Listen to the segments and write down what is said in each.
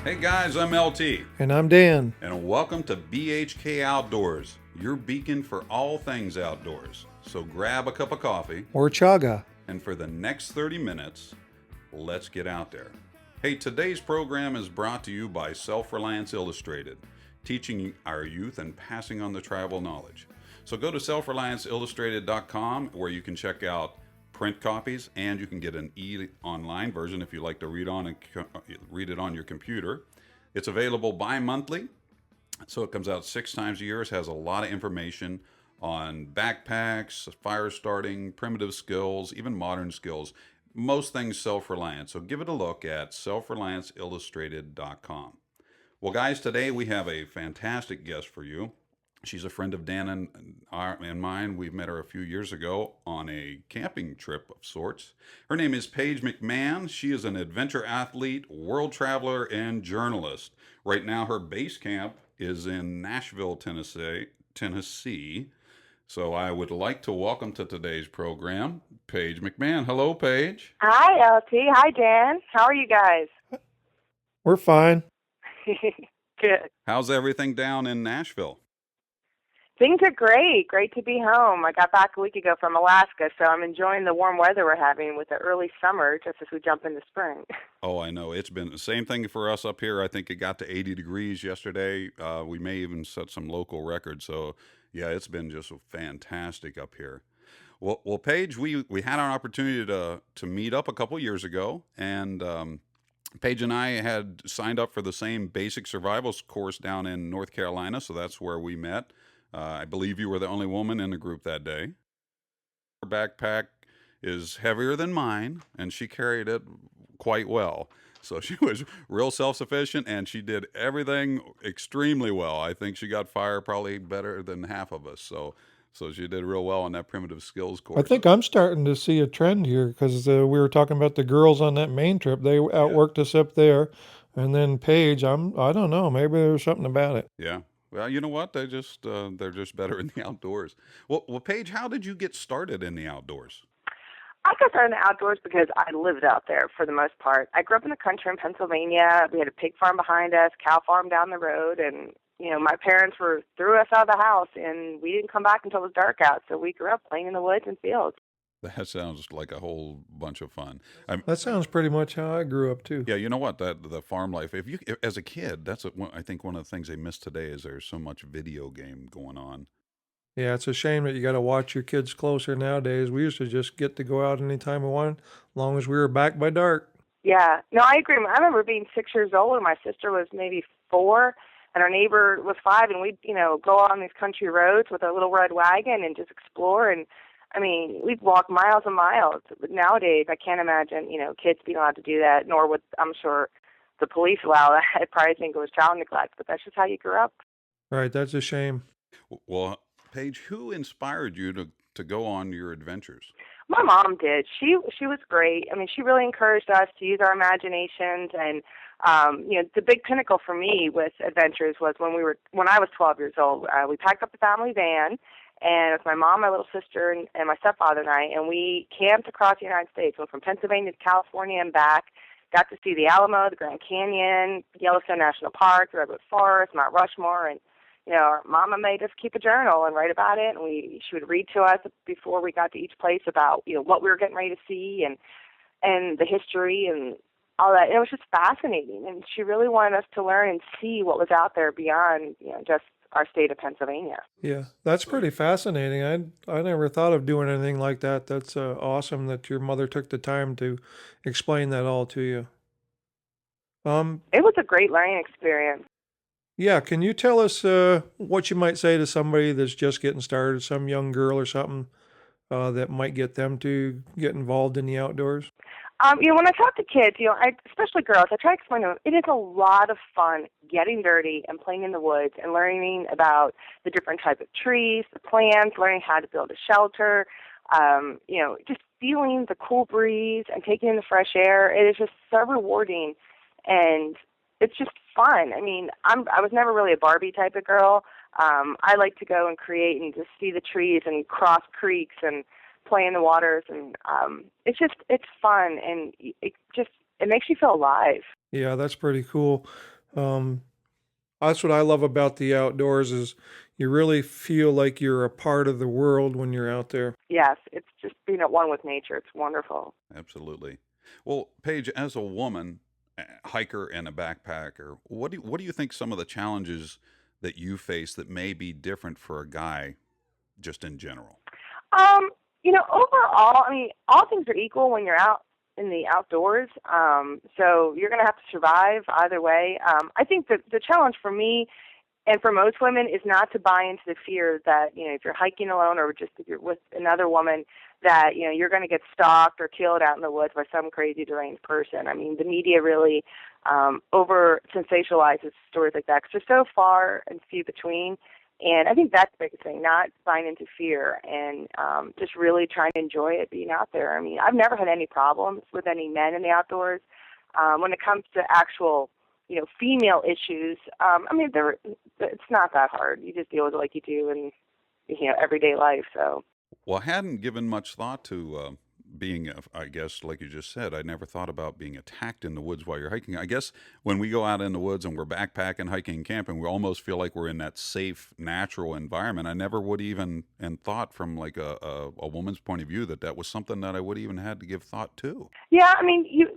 Hey guys, I'm LT, And I'm Dan. and welcome to BHK Outdoors, your beacon for all things outdoors. So grab a cup of coffee, Or Chaga. and for the next 30 minutes, let's get out there. Hey, today's program is brought to you by Self Reliance Illustrated, teaching our youth and passing on the tribal knowledge. So go to selfrelianceillustrated.com where you can check out print copies and you can get an online version if you like to read it on your computer. It's available bi-monthly, so it comes out 6 times a year. It has a lot of information on backpacks, fire starting, primitive skills, even modern skills, most things self-reliant. So give it a look at selfrelianceillustrated.com. Well, guys, today we have a fantastic guest for you. She's a friend of Dan and mine. We've met her a few years ago on a camping trip of sorts. Her name is Payge McMahon. She is an adventure athlete, world traveler, and journalist. Right now, her base camp is in Nashville, Tennessee. So I would like to welcome to today's program, Payge McMahon. Hello, Payge. Hi, LT. Hi, Dan. How are you guys? We're fine. Good. How's everything down in Nashville? Things are great. Great to be home. I got back a week ago from Alaska, so I'm enjoying the warm weather we're having with the early summer just as we jump into spring. Oh, I know. It's been the same thing for us up here. I think it got to 80 degrees yesterday. We may even set some local records. So, yeah, it's been just fantastic up here. Well, Paige, we had an opportunity to meet up a couple years ago, and Paige and I had signed up for the same basic survival course down in North Carolina, so that's where we met. I believe you were the only woman in the group that day. Her backpack is heavier than mine, and she carried it quite well. So she was real self-sufficient, and she did everything extremely well. I think she got fire probably better than half of us. So she did real well on that primitive skills course. I think I'm starting to see a trend here because we were talking about the girls on that main trip. They outworked us up there. And then Paige, I don't know, maybe there's something about it. Yeah. Well, you know what? They're just better in the outdoors. Well, Paige, how did you get started in the outdoors? I got started in the outdoors because I lived out there for the most part. I grew up in the country in Pennsylvania. We had a pig farm behind us, cow farm down the road, and my parents threw us out of the house, and we didn't come back until it was dark out. So we grew up playing in the woods and fields. That sounds like a whole bunch of fun. That sounds pretty much how I grew up too. Yeah, you know what? That the farm life. As a kid, I think one of the things they miss today is there's so much video game going on. Yeah, it's a shame that you got to watch your kids closer nowadays. We used to just get to go out anytime we wanted, as long as we were back by dark. Yeah, no, I agree. I remember being 6 years old, and my sister was maybe 4, and our neighbor was 5, and we'd, go on these country roads with our little red wagon and just explore. And I mean, we'd walk miles and miles. But nowadays, I can't imagine, kids being allowed to do that, nor would, I'm sure, the police allow that. I probably think it was child neglect, but that's just how you grew up. Right, that's a shame. Well, Paige, who inspired you to go on your adventures? My mom did. She was great. I mean, she really encouraged us to use our imaginations, and the big pinnacle for me with adventures was when I was 12 years old. We packed up the family van, and it was my mom, my little sister, and my stepfather and I, and we camped across the United States. Went from Pennsylvania to California and back. Got to see the Alamo, the Grand Canyon, Yellowstone National Park, the Redwood Forest, Mount Rushmore, and our mama made us keep a journal and write about it, and she would read to us before we got to each place about what we were getting ready to see and the history and all that. And it was just fascinating, and she really wanted us to learn and see what was out there beyond just our state of Pennsylvania. Yeah, that's pretty fascinating. I never thought of doing anything like that. That's awesome that your mother took the time to explain that all to you. It was a great learning experience. Yeah, can you tell us what you might say to somebody that's just getting started, some young girl or something that might get them to get involved in the outdoors? When I talk to kids, especially girls, I try to explain to them it is a lot of fun getting dirty and playing in the woods and learning about the different types of trees, the plants, learning how to build a shelter, just feeling the cool breeze and taking in the fresh air. It is just so rewarding, and it's just fun. I mean, I was never really a Barbie type of girl. I like to go and create and just see the trees and cross creeks and play in the waters, and it's fun, and it makes you feel alive. Yeah, that's pretty cool. Um, that's what I love about the outdoors is you really feel like you're a part of the world when you're out there. Yes, it's just being at one with nature. It's wonderful. Absolutely. Well, Paige, as a woman, a hiker and a backpacker, what do you think some of the challenges that you face that may be different for a guy just in general? Um, overall, I mean, all things are equal when you're out in the outdoors. So you're going to have to survive either way. I think that the challenge for me and for most women is not to buy into the fear that, if you're hiking alone or just if you're with another woman, that, you're going to get stalked or killed out in the woods by some crazy deranged person. I mean, the media really over sensationalizes stories like that because they're so far and few between. And I think that's the biggest thing, not buying into fear and just really trying to enjoy it being out there. I mean, I've never had any problems with any men in the outdoors. When it comes to actual, female issues, I mean, it's not that hard. You just deal with it like you do in, everyday life. So, Well, I hadn't given much thought to being, I guess, like you just said, I never thought about being attacked in the woods while you're hiking. I guess when we go out in the woods and we're backpacking, hiking, camping, we almost feel like we're in that safe, natural environment. I never would even and thought from like a woman's point of view that that was something that I would even had to give thought to. yeah, I mean, you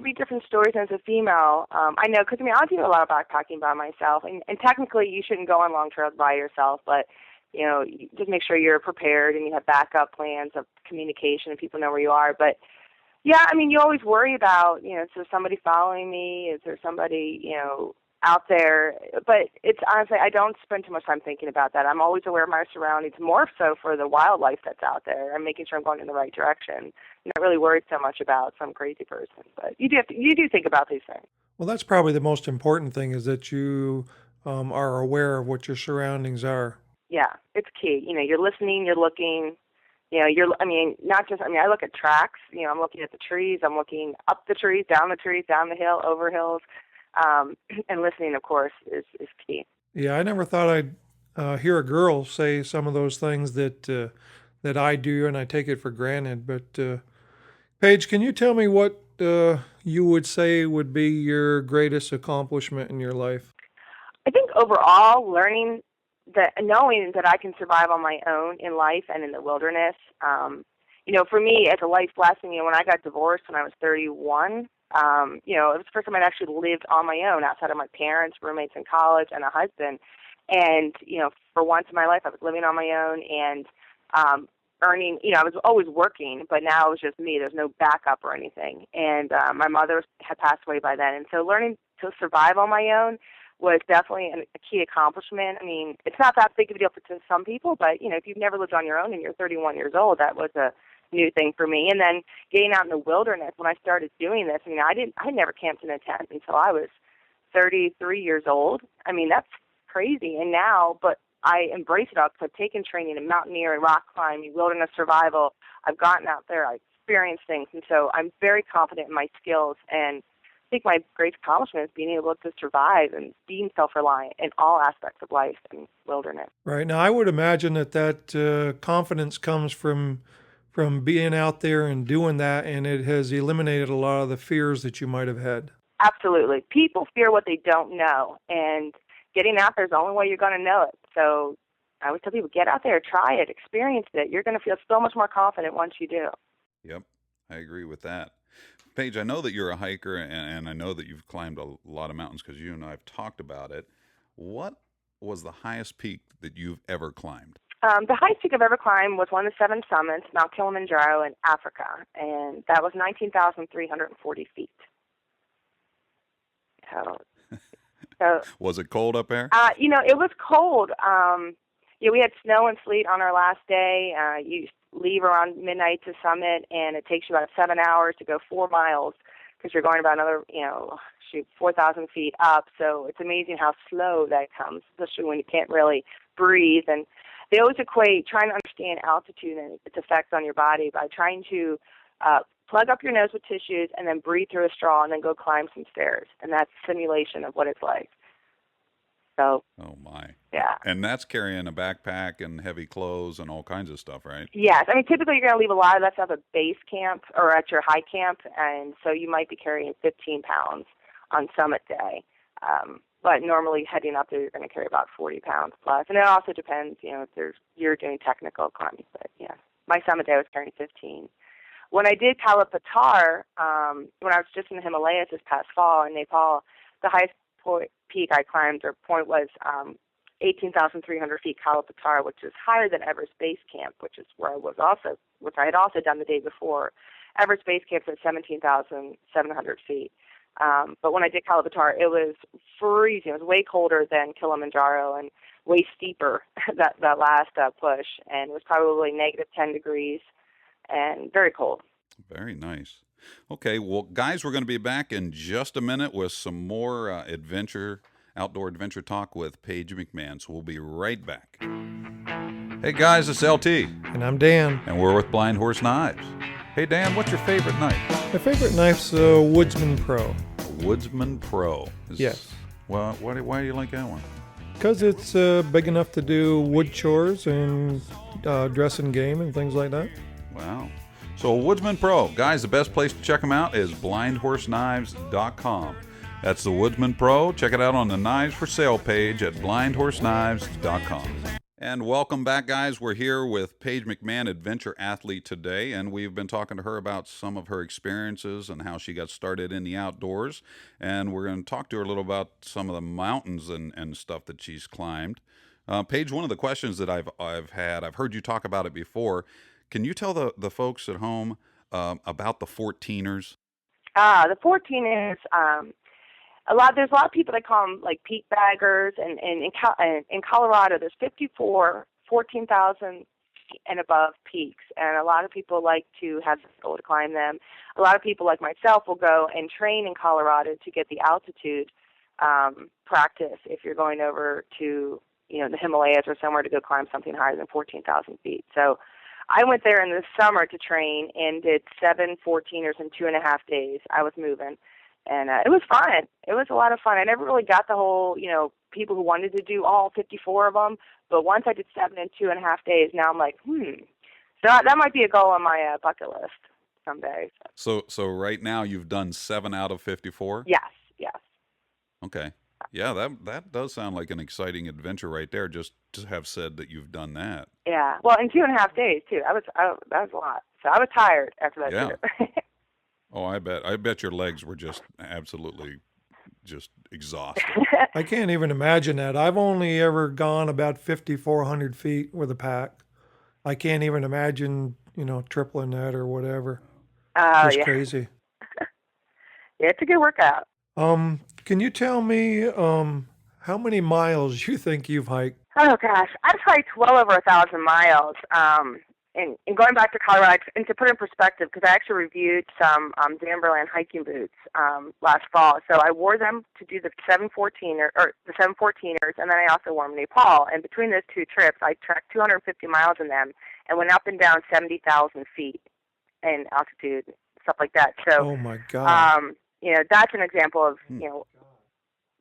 read different stories as a female. I know, because, I mean, I do a lot of backpacking by myself, and technically you shouldn't go on long trails by yourself, but you just make sure you're prepared and you have backup plans of communication and people know where you are. But yeah, I mean, you always worry about, is there somebody following me? Is there somebody, out there? But it's honestly, I don't spend too much time thinking about that. I'm always aware of my surroundings, more so for the wildlife that's out there. I'm making sure I'm going in the right direction. I'm not really worried so much about some crazy person. But you do think about these things. Well, that's probably the most important thing is that you are aware of what your surroundings are. Yeah, it's key. You're listening, you're looking. I mean, not just, I mean, I look at tracks, I'm looking at the trees, I'm looking up the trees, down the hill, over hills, and listening, of course, is key. Yeah, I never thought I'd hear a girl say some of those things that I do, and I take it for granted. But Paige, can you tell me what you would say would be your greatest accomplishment in your life? I think overall, knowing that I can survive on my own in life and in the wilderness, for me, as a life lesson, when I got divorced when I was 31, it was the first time I'd actually lived on my own outside of my parents, roommates in college, and a husband. And, for once in my life, I was living on my own and earning, I was always working, but now it was just me. There's no backup or anything. And my mother had passed away by then. And so learning to survive on my own was definitely a key accomplishment. I mean, it's not that big of a deal to some people, but, if you've never lived on your own and you're 31 years old, that was a new thing for me. And then getting out in the wilderness, when I started doing this, I never camped in a tent until I was 33 years old. I mean, that's crazy. And now, but I embrace it all because I've taken training in mountaineering, rock climbing, wilderness survival. I've gotten out there, I've experienced things, and so I'm very confident in my skills. And I think my great accomplishment is being able to survive and being self-reliant in all aspects of life and wilderness. Right now, I would imagine that confidence comes from being out there and doing that, and it has eliminated a lot of the fears that you might have had. Absolutely. People fear what they don't know, and getting out there is the only way you're going to know it. So I would tell people, get out there, try it, experience it. You're going to feel so much more confident once you do. Yep, I agree with that. Paige, I know that you're a hiker and I know that you've climbed a lot of mountains because you and I have talked about it. What was the highest peak that you've ever climbed? The highest peak I've ever climbed was one of the seven summits, Mount Kilimanjaro in Africa, and that was 19,340 feet. So, Was it cold up there? it was cold. We had snow and sleet on our last day. You leave around midnight to summit, and it takes you about 7 hours to go 4 miles because you're going about another, 4,000 feet up. So it's amazing how slow that comes, especially when you can't really breathe. And they always equate trying to understand altitude and its effects on your body by trying to plug up your nose with tissues and then breathe through a straw and then go climb some stairs. And that's a simulation of what it's like. So, Oh my. yeah. And that's carrying a backpack and heavy clothes and all kinds of stuff, right? Yes. I mean, typically you're going to leave a lot of that stuff at base camp or at your high camp, and so you might be carrying 15 pounds on summit day. But normally heading up there, you're going to carry about 40 pounds plus. And it also depends, if you're doing technical climbing. But yeah, my summit day I was carrying 15. When I did Kalapatar, when I was just in the Himalayas this past fall in Nepal, the highest peak I climbed or point was 18,300 feet Kalapatar, which is higher than Everest Base Camp, which is where which I had also done the day before. Everest Base Camp's at 17,700 feet. But when I did Kalapatar, it was freezing. It was way colder than Kilimanjaro and way steeper that last push, and it was probably negative 10 degrees and very cold. Very nice. Okay, well, guys, we're going to be back in just a minute with some more outdoor adventure talk with Payge McMahon. So we'll be right back. Hey, guys, it's LT. And I'm Dan. And we're with Blind Horse Knives. Hey, Dan, what's your favorite knife? My favorite knife's a Woodsman Pro. Woodsman Pro. Yes. Well, why do you like that one? Because it's big enough to do wood chores and dressing game and things like that. Wow. So Woodsman Pro. Guys, the best place to check them out is blindhorseknives.com. That's the Woodsman Pro. Check it out on the Knives for Sale page at blindhorseknives.com. And welcome back, guys. We're here with Payge McMahon, adventure athlete today, and we've been talking to her about some of her experiences and how she got started in the outdoors. And we're going to talk to her a little about some of the mountains and stuff that she's climbed. Payge, one of the questions that I've heard you talk about it before. Can you tell the folks at home about the 14ers? The 14ers, there's a lot of people that call them like peak baggers, and in Colorado there's 54 14,000 and above peaks, and a lot of people like to have the goal to climb them. A lot of people like myself will go and train in Colorado to get the altitude practice if you're going over to the Himalayas or somewhere to go climb something higher than 14,000 feet. So I went there in the summer to train and did 7 14ers in 2.5 days. I was moving. And it was fun. It was a lot of fun. I never really got the whole, people who wanted to do all 54 of them. But once I did 7 in 2.5 days, now I'm like, So that might be a goal on my bucket list someday. So right now you've done 7 out of 54? Yes. Okay. Yeah, that does sound like an exciting adventure right there, just to have said that you've done that. Yeah. Well, in 2.5 days, too. That was a lot. So I was tired after that trip. Oh, I bet your legs were just absolutely just exhausted. I can't even imagine that. I've only ever gone about 5,400 feet with a pack. I can't even imagine, tripling that or whatever. It's crazy. Yeah, it's a good workout. Can you tell me how many miles you think you've hiked? Oh gosh, I've hiked well over 1,000 miles. And going back to Colorado, and to put it in perspective, because I actually reviewed some Zamberland hiking boots last fall. So I wore them to do the 714ers, and then I also wore them in Nepal. And between those two trips, I trekked 250 miles in them and went up and down 70,000 feet in altitude, stuff like that. So, oh my God. That's an example of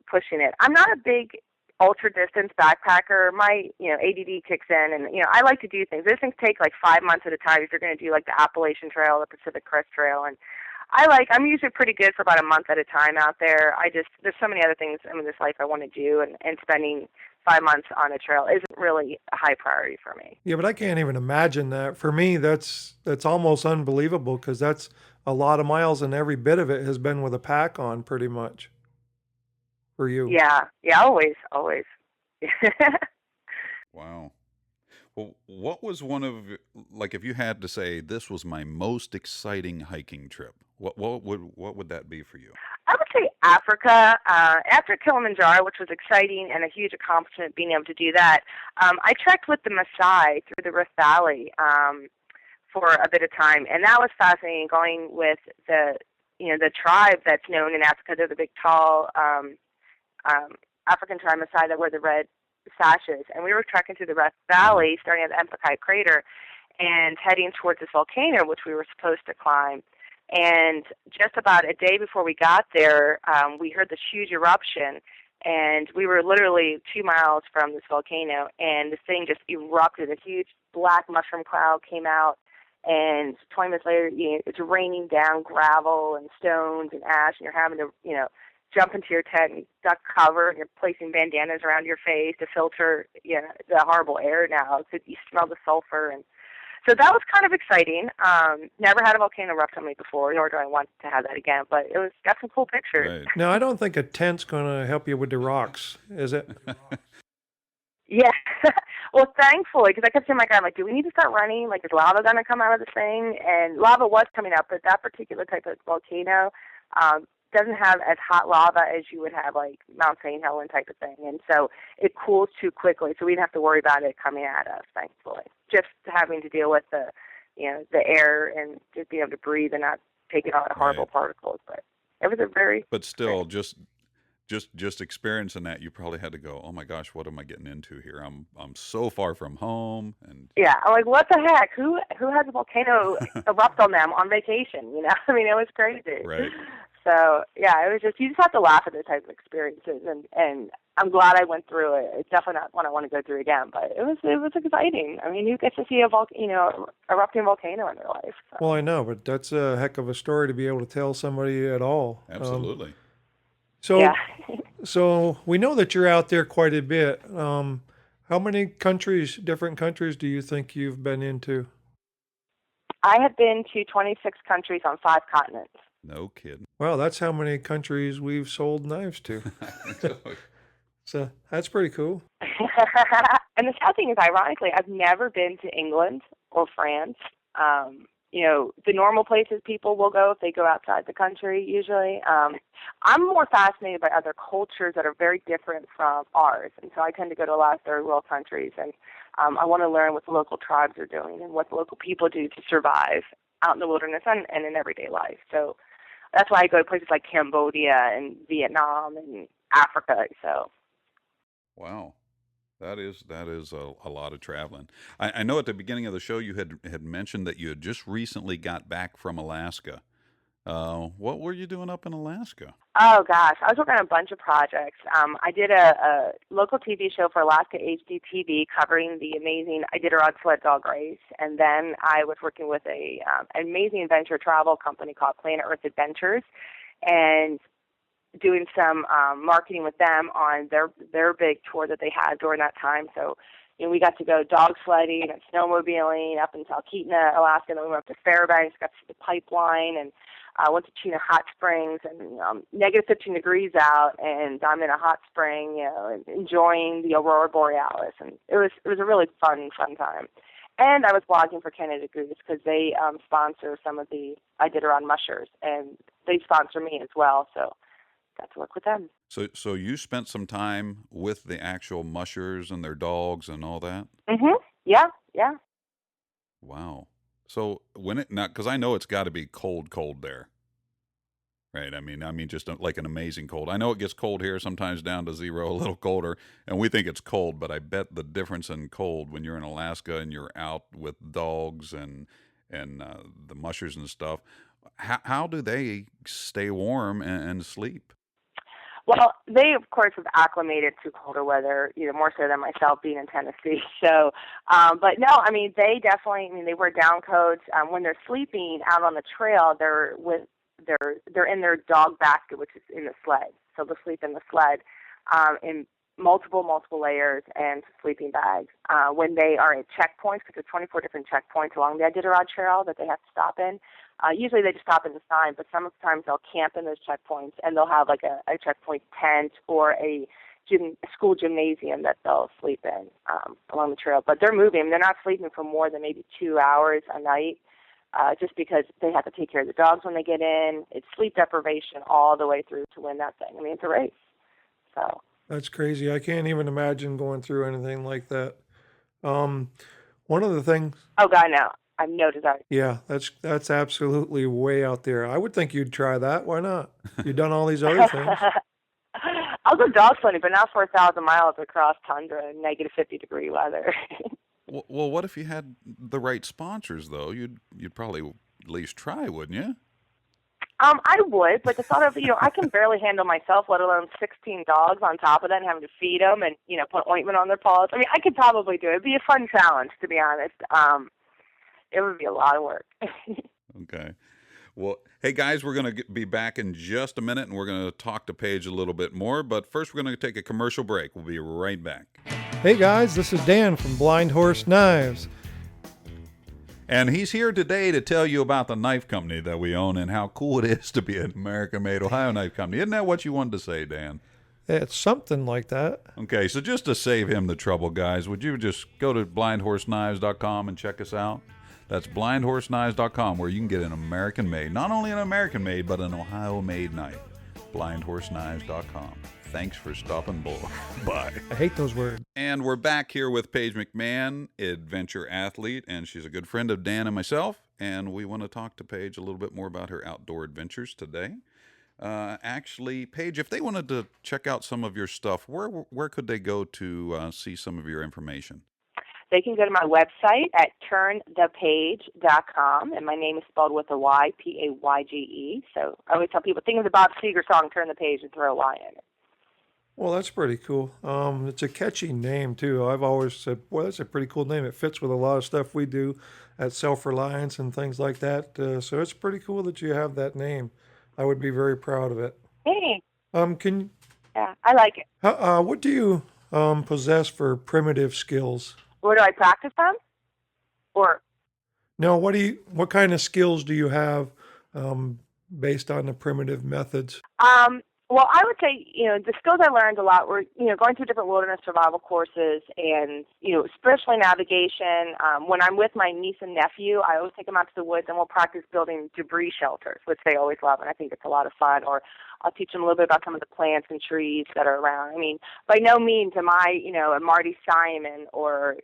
pushing it. I'm not a big ultra distance backpacker. My ADD kicks in, and I like to do things. These things take like 5 months at a time if you're going to do like the Appalachian Trail, the Pacific Crest Trail, and I'm usually pretty good for about a month at a time out there. There's so many other things in this life I want to do, and spending 5 months on a trail isn't really a high priority for me. Yeah, but I can't even imagine that. For me, that's almost unbelievable, because that's a lot of miles, and every bit of it has been with a pack on pretty much. For you. Yeah, always. Wow. Well, what was one of, like, if you had to say this was my most exciting hiking trip, what would that be for you? I would say Africa. After Kilimanjaro, which was exciting and a huge accomplishment being able to do that, I trekked with the Maasai through the Rift Valley for a bit of time, and that was fascinating. Going with the tribe that's known in Africa. They're the big, tall African tribe Maasai that wear the red sashes, and we were trekking through the Rift Valley, starting at the Empakite Crater, and heading towards this volcano, which we were supposed to climb. And just about a day before we got there, we heard this huge eruption, and we were literally 2 miles from this volcano, and this thing just erupted. A huge black mushroom cloud came out, and 20 minutes later, it's raining down gravel and stones and ash, and you're having to, jump into your tent and duck cover, and you're placing bandanas around your face to filter the horrible air now because you smell the sulfur. And so that was kind of exciting. Never had a volcano erupt on me before, nor do I want to have that again, but it was got some cool pictures. Right. Now, I don't think a tent's going to help you with the rocks, is it? Yeah. Well, thankfully, because I kept saying to my guy, I'm like, do we need to start running? Like, is lava going to come out of this thing? And lava was coming up, but that particular type of volcano doesn't have as hot lava as you would have, like, Mount St. Helens type of thing. And so it cools too quickly, so we didn't have to worry about it coming at us, thankfully. Just having to deal with the air and just being able to breathe and not taking all the horrible particles. But it was a very... But still, just experiencing that, you probably had to go, oh my gosh, what am I getting into here? I'm so far from home. And yeah, I'm like, what the heck? Who has a volcano erupt on them on vacation? I mean, it was crazy. Right. So yeah, it was just, you just have to laugh at those type of experiences, and I'm glad I went through it. It's definitely not one I want to go through again, but it was exciting. I mean, you get to see a erupting volcano in their life. So. Well, I know, but that's a heck of a story to be able to tell somebody at all. Absolutely. So we know that you're out there quite a bit. How many different countries do you think you've been into? I have been to 26 countries on 5 continents. No kidding. Well, that's how many countries we've sold knives to. So that's pretty cool. And the sad thing is, ironically, I've never been to England or France. The normal places people will go if they go outside the country, usually. I'm more fascinated by other cultures that are very different from ours. And so I tend to go to a lot of third world countries. And I want to learn what the local tribes are doing and what the local people do to survive out in the wilderness and in everyday life. So that's why I go to places like Cambodia and Vietnam and Africa. So. Wow. That is a lot of traveling. I know at the beginning of the show you had mentioned that you had just recently got back from Alaska. What were you doing up in Alaska? Oh, gosh. I was working on a bunch of projects. I did a local TV show for Alaska HDTV covering the amazing Iditarod sled dog race. And then I was working with an amazing adventure travel company called Planet Earth Adventures and doing some marketing with them on their big tour that they had during that time. So, we got to go dog sledding and snowmobiling up in Talkeetna, Alaska, and then we went up to Fairbanks, got to see the pipeline, and went to Chena Hot Springs, and negative 15 degrees out, and I'm in a hot spring, enjoying the aurora borealis, and it was a really fun time. And I was blogging for Canada Goose because they sponsor some of the Iditarod mushers, and they sponsor me as well, so got to work with them. So you spent some time with the actual mushers and their dogs and all that? Mm-hmm. Yeah. Wow. So because I know it's got to be cold there, right? I mean, just like an amazing cold. I know it gets cold here, sometimes down to 0, a little colder, and we think it's cold, but I bet the difference in cold when you're in Alaska and you're out with dogs and the mushers and stuff. How do they stay warm and sleep? Well, they, of course, have acclimated to colder weather, more so than myself being in Tennessee. So, but no, I mean, they definitely, they wear down coats. When they're sleeping out on the trail, they're in their dog basket, which is in the sled. So they'll sleep in the sled in multiple layers and sleeping bags. When they are at checkpoints, because there's 24 different checkpoints along the Iditarod Trail that they have to stop in, usually they just stop in the sign, but sometimes they'll camp in those checkpoints, and they'll have like a checkpoint tent or a school gymnasium that they'll sleep in along the trail. But they're moving. They're not sleeping for more than maybe 2 hours a night, just because they have to take care of the dogs when they get in. It's sleep deprivation all the way through to win that thing. It's a race. So that's crazy. I can't even imagine going through anything like that. One of the things. Oh God, no. I have no desire. Yeah, that's absolutely way out there. I would think you'd try that. Why not? You've done all these other things. I'll go dog sledding, but not for 1,000 miles across tundra and negative 50-degree weather. Well, what if you had the right sponsors, though? You'd probably at least try, wouldn't you? I would, but the thought of, I can barely handle myself, let alone 16 dogs on top of that and having to feed them and, put ointment on their paws. I could probably do it. It'd be a fun challenge, to be honest. It would be a lot of work. Okay. Well, hey guys, we're going to be back in just a minute, and we're going to talk to Paige a little bit more. But first, we're going to take a commercial break. We'll be right back. Hey guys, this is Dan from Blind Horse Knives. And he's here today to tell you about the knife company that we own and how cool it is to be an American-made Ohio knife company. Isn't that what you wanted to say, Dan? It's something like that. Okay, so just to save him the trouble, guys, would you just go to blindhorseknives.com and check us out? That's blindhorseknives.com, where you can get an American-made, not only an American-made, but an Ohio-made knife. Blindhorseknives.com. Thanks for stopping by. I hate those words. And we're back here with Payge McMahon, adventure athlete, and she's a good friend of Dan and myself. And we want to talk to Paige a little bit more about her outdoor adventures today. Actually, Paige, if they wanted to check out some of your stuff, where could they go to see some of your information? They can go to my website at turnthepage.com, and my name is spelled with a Y, Payge. So I always tell people, think of the Bob Seger song, Turn the Page, and throw a Y in it. Well, that's pretty cool. It's a catchy name, too. I've always said, well, that's a pretty cool name. It fits with a lot of stuff we do at Self Reliance and things like that. So it's pretty cool that you have that name. I would be very proud of it. Hey. Yeah, I like it. What do you possess for primitive skills? Where do I practice them? Or No, what kind of skills do you have based on the primitive methods? Well, I would say, the skills I learned a lot were, going through different wilderness survival courses and, especially navigation. When I'm with my niece and nephew, I always take them out to the woods and we'll practice building debris shelters, which they always love, and I think it's a lot of fun. Or I'll teach them a little bit about some of the plants and trees that are around. I mean, by no means am I, a Marty Simon or,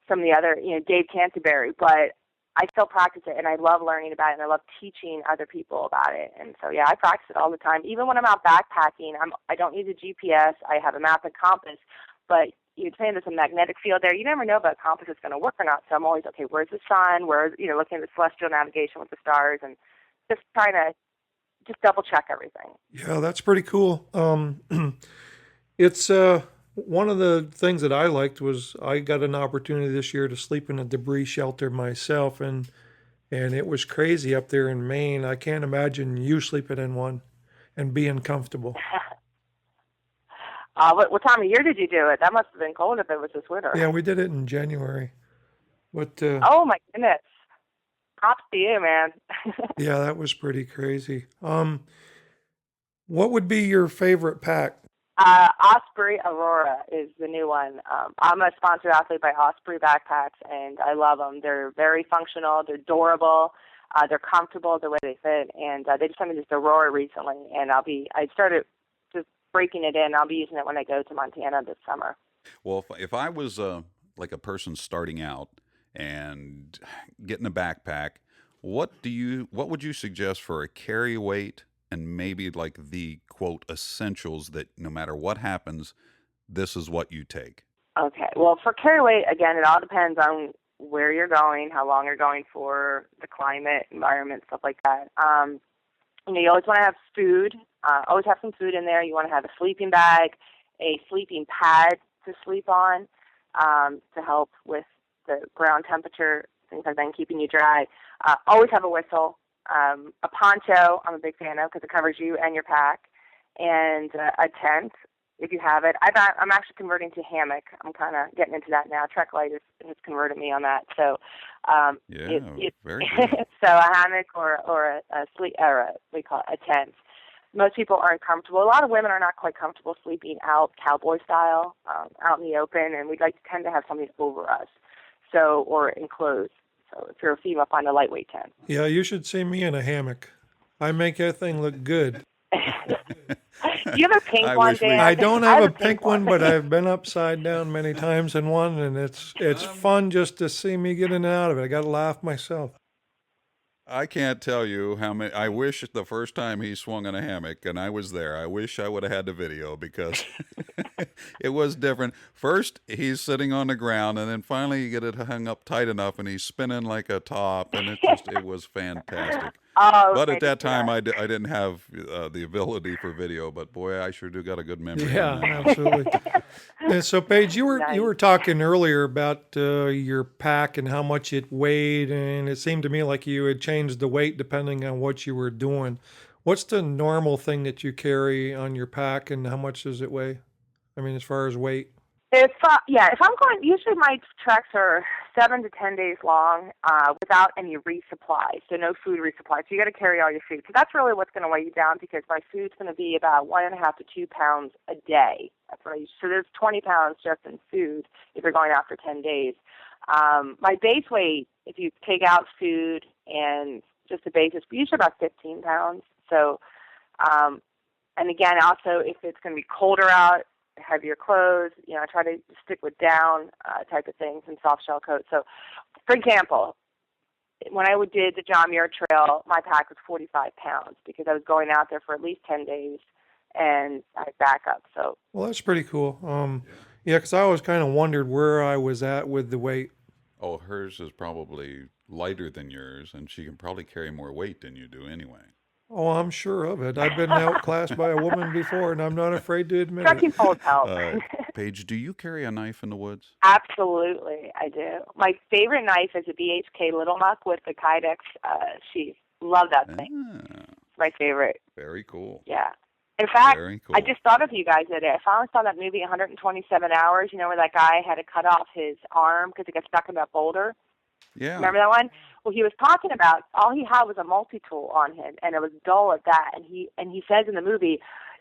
some of the other, Dave Canterbury, but I still practice it, and I love learning about it, and I love teaching other people about it. And so, yeah, I practice it all the time. Even when I'm out backpacking, I don't use a GPS. I have a map and compass, but you're saying there's a magnetic field there. You never know if a compass is going to work or not. So I'm always, okay, where's the sun? Where's, looking at the celestial navigation with the stars, and just trying to just double-check everything. Yeah, that's pretty cool. It's one of the things that I liked was I got an opportunity this year to sleep in a debris shelter myself, and it was crazy up there in Maine. I can't imagine you sleeping in one and being comfortable. What time of year did you do it? That must have been cold if it was this winter. Yeah, we did it in January. But oh my goodness. Props to you, man. Yeah, that was pretty crazy. What would be your favorite pack? Osprey Aurora is the new one. I'm a sponsored athlete by Osprey backpacks, and I love them. They're very functional. They're durable. They're comfortable the way they fit, and they just sent me this Aurora recently, and I started just breaking it in. I'll be using it when I go to Montana this summer. Well, if I was like a person starting out and getting a backpack, what would you suggest for a carry weight and maybe like the quote essentials that no matter what happens, this is what you take? Okay. Well, for carry weight, again, it all depends on where you're going, how long you're going for, the climate, environment, stuff like that. You always want to have food. Always have some food in there. You want to have a sleeping bag, a sleeping pad to sleep on, to help with the ground temperature, things like that, and keeping you dry. Always have a whistle. A poncho, I'm a big fan of because it covers you and your pack, and a tent if you have it. I'm actually converting to hammock. I'm kind of getting into that now. Trek Light has converted me on that. So, very good. So a hammock or a sleep we call it a tent. Most people aren't comfortable. A lot of women are not quite comfortable sleeping out cowboy style, out in the open, and we'd like to tend to have something over us, or enclosed. So if you're a female, find a lightweight tent. Yeah, you should see me in a hammock. I make that thing look good. Do you have a pink one, Dan? I don't have a pink one, but I've been upside down many times in one, and it's fun just to see me get in and out of it. I got to laugh myself. I can't tell you how many. I wish the first time he swung in a hammock and I was there, I wish I would have had the video because it was different. First, he's sitting on the ground, and then finally you get it hung up tight enough, and he's spinning like a top, and it was fantastic. But at that time, I didn't have the ability for video, but boy, I sure do got a good memory. Yeah, absolutely. And so, Paige, you Nice. were talking earlier about your pack and how much it weighed, and it seemed to me like you had changed the weight depending on what you were doing. What's the normal thing that you carry on your pack, and how much does it weigh? I mean, as far as weight. If I'm going, usually my treks are 7 to 10 days long, without any resupply, so no food resupply. So you got to carry all your food. So that's really what's going to weigh you down, because my food's going to be about 1.5 to 2 pounds a day. That's what I use. So there's 20 pounds just in food if you're going out for 10 days. My base weight, if you take out food and just the base, is usually about 15 pounds. So, and again, also if it's going to be colder out, heavier clothes, I try to stick with down type of things and soft shell coats. So, for example, when I did the John Muir Trail, my pack was 45 pounds because I was going out there for at least 10 days and I had backup. So, Well, that's pretty cool. Yeah, because I always kind of wondered where I was at with the weight. Oh, hers is probably lighter than yours, and she can probably carry more weight than you do anyway. Oh, I'm sure of it. I've been outclassed by a woman before, and I'm not afraid to admit trekking it. poles help. Paige, do you carry a knife in the woods? Absolutely, I do. My favorite knife is a BHK Little Muck with the Kydex sheath. Love that thing. It's my favorite. Very cool. Yeah. In fact, Very cool. I just thought of you guys the other day. I finally saw that movie 127 Hours, where that guy had to cut off his arm because he got stuck in that boulder. Yeah. Remember that one? Well, he was talking about all he had was a multi-tool on him, and it was dull at that. And he says in the movie,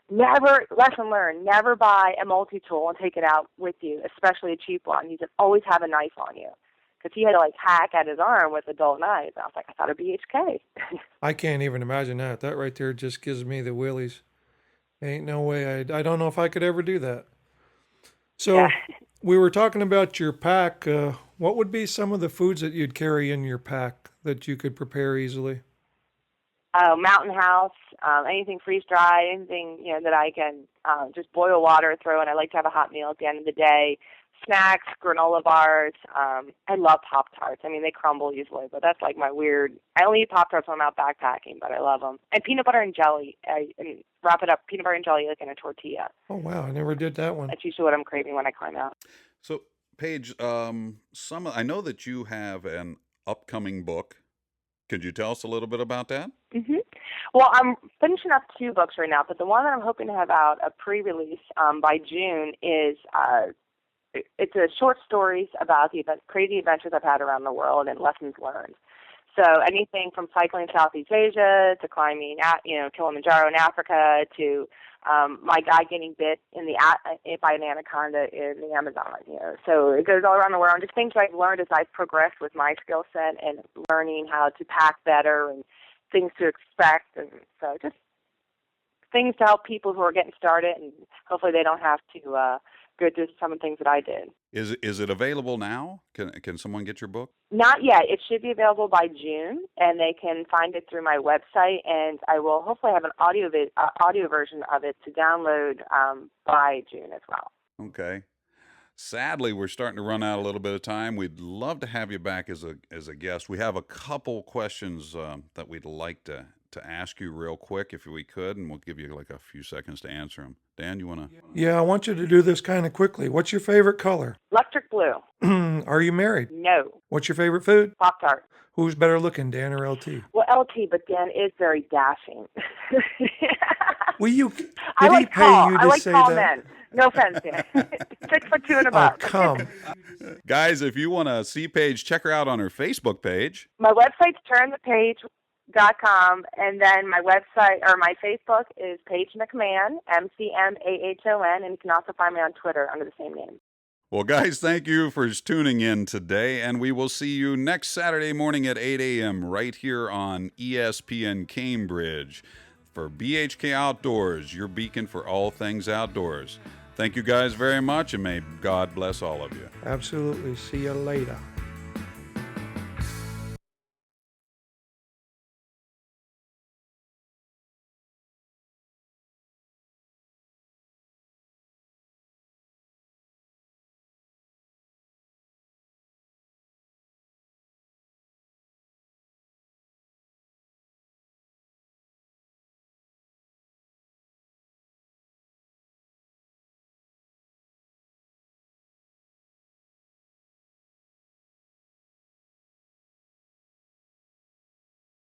never, lesson learned, never buy a multi-tool and take it out with you, especially a cheap one. He said, always have a knife on you. Because he had to hack at his arm with a dull knife. I was like, I thought of BHK. I can't even imagine that. That right there just gives me the willies. Ain't no way. I don't know if I could ever do that. So Yeah. we were talking about your pack. What would be some of the foods that you'd carry in your pack that you could prepare easily? Mountain House, anything freeze-dried, anything, that I can just boil water, throw in. I like to have a hot meal at the end of the day. Snacks, granola bars. I love Pop-Tarts. I mean, they crumble easily, but that's my weird. I only eat Pop-Tarts when I'm out backpacking, but I love them. And peanut butter and jelly. I wrap it up, peanut butter and jelly in a tortilla. Oh, wow. I never did that one. That's usually what I'm craving when I climb out. So, Paige, I know that you have an upcoming book. Could you tell us a little bit about that? Mm-hmm. Well, I'm finishing up 2 books right now, but the one that I'm hoping to have out a pre-release by June is it's a short stories about the crazy adventures I've had around the world and lessons learned. So anything from cycling Southeast Asia to climbing, Kilimanjaro in Africa to my guy getting bit by an anaconda in the Amazon. So it goes all around the world. And just things I've learned as I've progressed with my skill set and learning how to pack better and things to expect. And so just things to help people who are getting started, and hopefully they don't have to go through some of the things that I did. Is it available now? Can someone get your book? Not yet. It should be available by June, and they can find it through my website, and I will hopefully have an audio version of it to download by June as well. Okay. Sadly, we're starting to run out a little bit of time. We'd love to have you back as a guest. We have a couple questions that we'd like to ask you real quick if we could, and we'll give you a few seconds to answer them. Dan, you want to? Yeah, I want you to do this kind of quickly. What's your favorite color? Electric blue. Are you married? No. What's your favorite food? Pop-Tart. Who's better looking, Dan or LT? Well, LT, but Dan is very dashing. Well, did I he like pay tall. you I to like say tall that? men. No offense, Dan. 6'2" and Oh, above. come. Guys, if you want to see Paige, check her out on her Facebook page. My website's turnthepage.com, and then my website or my Facebook is Payge McMahon, McMahon, and you can also find me on Twitter under the same name. Well, guys, thank you for tuning in today, and we will see you next Saturday morning at 8 a.m. right here on ESPN Cambridge for BHK Outdoors, your beacon for all things outdoors. Thank you guys very much, and may God bless all of you. Absolutely. See you later.